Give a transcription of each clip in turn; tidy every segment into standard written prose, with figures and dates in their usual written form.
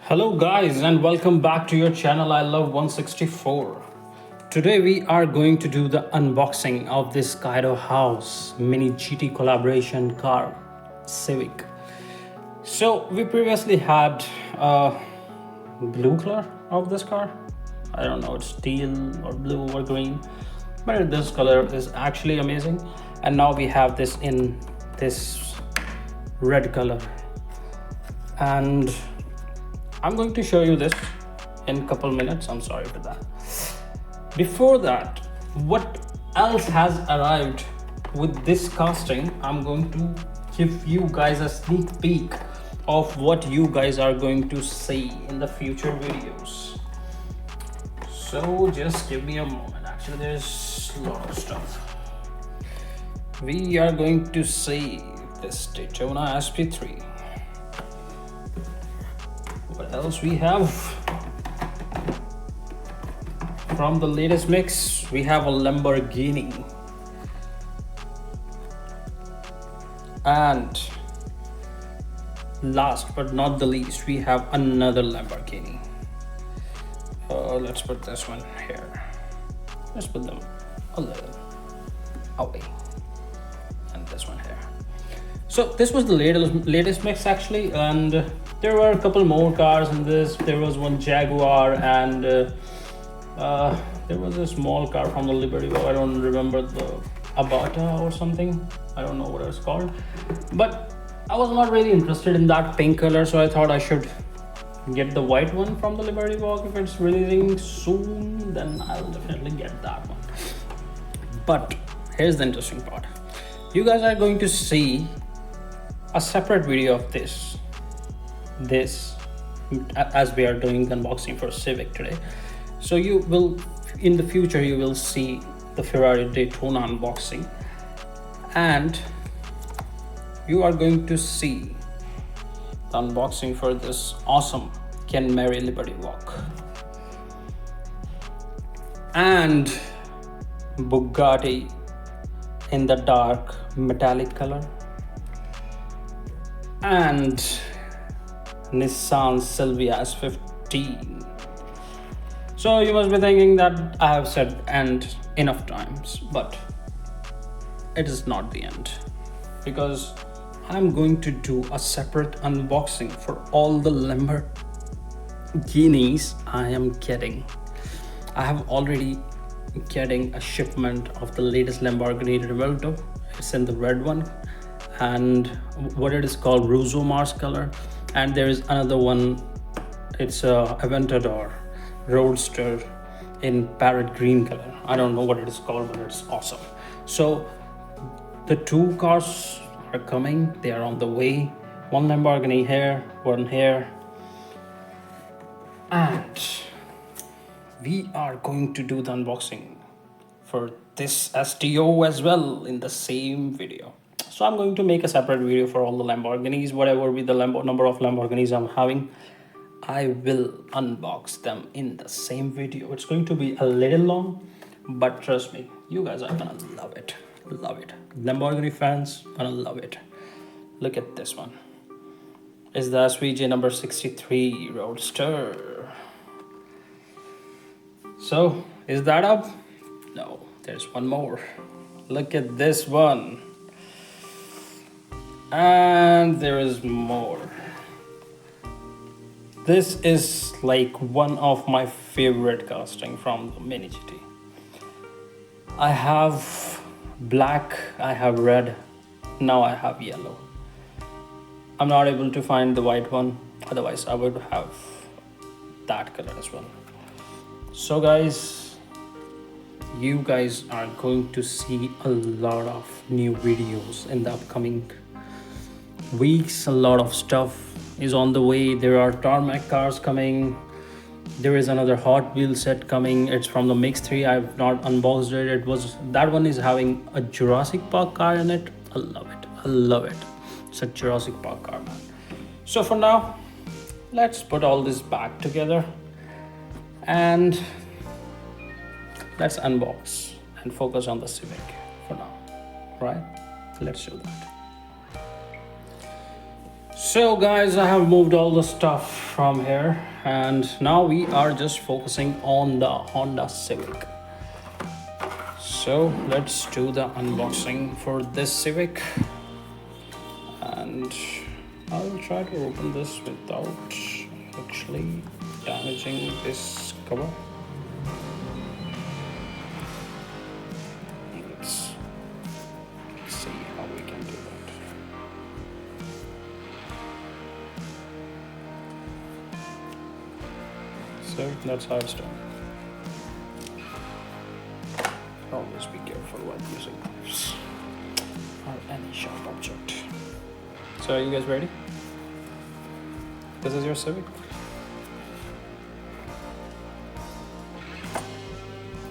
Hello guys and welcome back to your channel I Love 164. Today we are going to do the unboxing of this Kaido House mini GT collaboration car Civic. So we previously had blue color of this car. I don't know, it's teal or blue or green, but this color is actually amazing. And now we have this in this red color, and I'm going to show you this in a couple minutes. I'm sorry for that. Before that, what else has arrived with this casting? I'm going to give you guys a sneak peek of what you guys are going to see in the future videos. So just give me a moment. Actually, there's a lot of stuff. We are going to see this Daytona SP3. What else we have? From the latest mix, we have a Lamborghini. And last but not the least, we have another Lamborghini. Let's put this one here. Let's put them a little away. And this one here. So this was the latest mix actually, and there were a couple more cars in this. There was one Jaguar, and there was a small car from the Liberty Walk. I don't remember, the Abata or something. I don't know what it's called. But I was not really interested in that pink color, so I thought I should get the white one from the Liberty Walk. If it's releasing soon, then I'll definitely get that one. But here's the interesting part. You guys are going to see a separate video of this as we are doing the unboxing for Civic today. So you will, in the future, you will see the Ferrari Daytona unboxing, and you are going to see the unboxing for this awesome Can Marry Liberty Walk and Bugatti in the dark metallic color, and Nissan Silvia S15. So you must be thinking that I have said end enough times, but it is not the end, because I'm going to do a separate unboxing for all the Lamborghinis I am getting. I have already getting a shipment of the latest Lamborghini Revuelto. It's in the red one, and what it is called Russo Mars color, and there is another one. It's a Aventador Roadster in parrot green color. I don't know what it is called, but it's awesome. So the two cars are coming. They are on the way. One Lamborghini here, one here, and we are going to do the unboxing for this STO as well in the same video. So I'm going to make a separate video for all the Lamborghinis. Whatever be the number of Lamborghinis I'm having, I will unbox them in the same video. It's going to be a little long, but trust me, you guys are gonna love it. Love it. Lamborghini fans gonna love it. Look at this one. It's the SVJ number 63 Roadster. So is that up? No, there's one more. Look at this one. And there is more. This is like one of my favorite casting from the Mini GT. I have black, I have red, now I have yellow. I'm not able to find the white one, otherwise I would have that color as well. So guys, you guys are going to see a lot of new videos in the upcoming weeks. A lot of stuff is on the way. There are tarmac cars coming. There is another Hot Wheels set coming. It's from the Mix 3. I've not unboxed it. That one is having a Jurassic Park car in it. I love it. I love it. It's a Jurassic Park car, man. So for now, let's put all this back together and let's unbox and focus on the Civic for now, right? Let's do that. So guys, I have moved all the stuff from here and now we are just focusing on the Honda Civic. So let's do the unboxing for this Civic, and I will try to open this without actually damaging this cover. Let's see how we can do that. So that's how it's done. Always be careful while using knives or any sharp object. So are you guys ready? This is your Civic.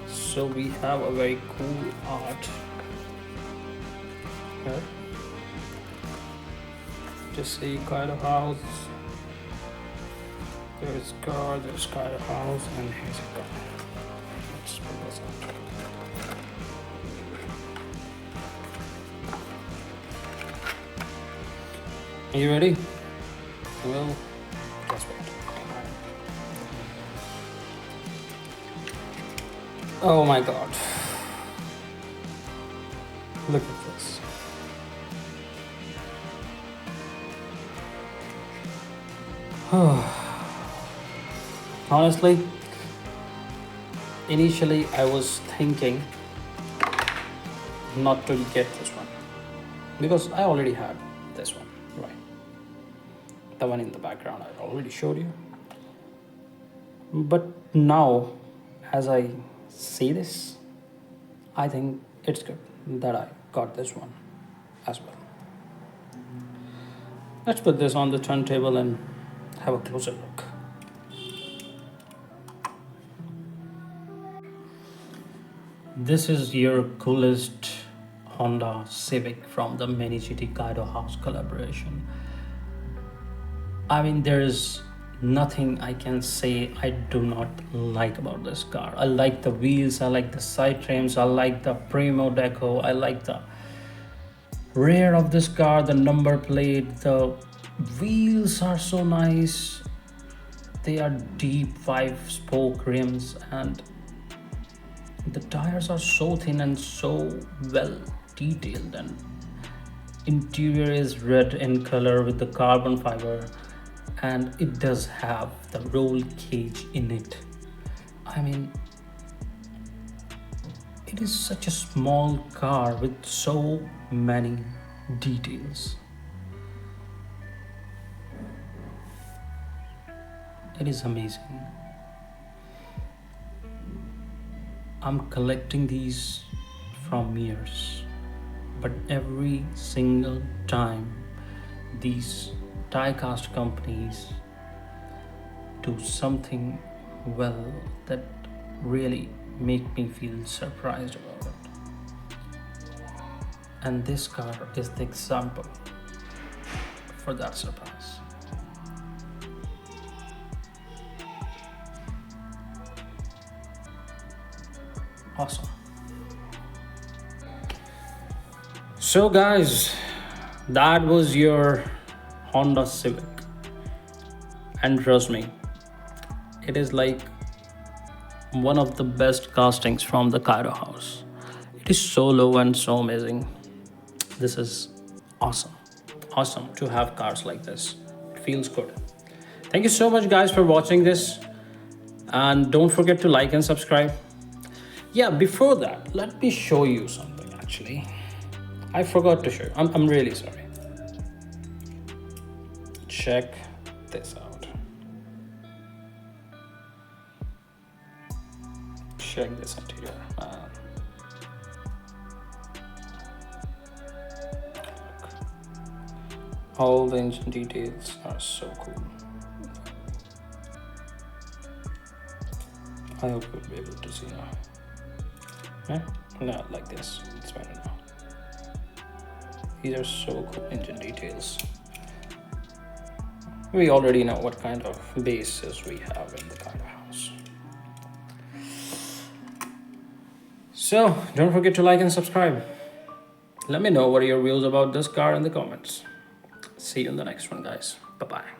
So we have a very cool art here. Just see Kaido House. There's car, there's Kaido House, and here's a car. Let's pull this out. Are you ready? Well, guess what? Oh my god. Look at this. Honestly, initially I was thinking not to get this one because I already had this one, right? The one in the background I already showed you. But now, as I see this, I think it's good that I got this one as well. Let's put this on the turntable and have a closer look. This is your coolest Honda Civic from the Mini GT Kaido House collaboration. I mean, there is nothing I can say I do not like about this car. I like the wheels, I like the side trims, I like the primo deco, I like the rear of this car, the number plate, the wheels are so nice. They are deep 5-spoke rims and the tires are so thin and so well detailed, and interior is red in color with the carbon fiber, and it does have the roll cage in it. I mean, it is such a small car with so many details. It is amazing. I'm collecting these from years, but every single time these diecast companies do something well that really make me feel surprised about it. And this car is the example for that surprise. Awesome. So guys, that was your Honda Civic, and trust me, it is like one of the best castings from the Kaido House. It is so low and so amazing. This is awesome to have cars like this. It feels good. Thank you so much guys for watching this, and don't forget to like and subscribe. Yeah, before that, let me show you something actually. I forgot to show you. I'm really sorry. Check this out. Check this interior. All the engine details are so cool. I hope you'll be able to see now. Yeah? No, like this. It's better now. These are so cool engine details. We already know what kind of bases we have in the Kaido House. So don't forget to like and subscribe. Let me know what are your views about this car in the comments. See you in the next one, guys. Bye bye.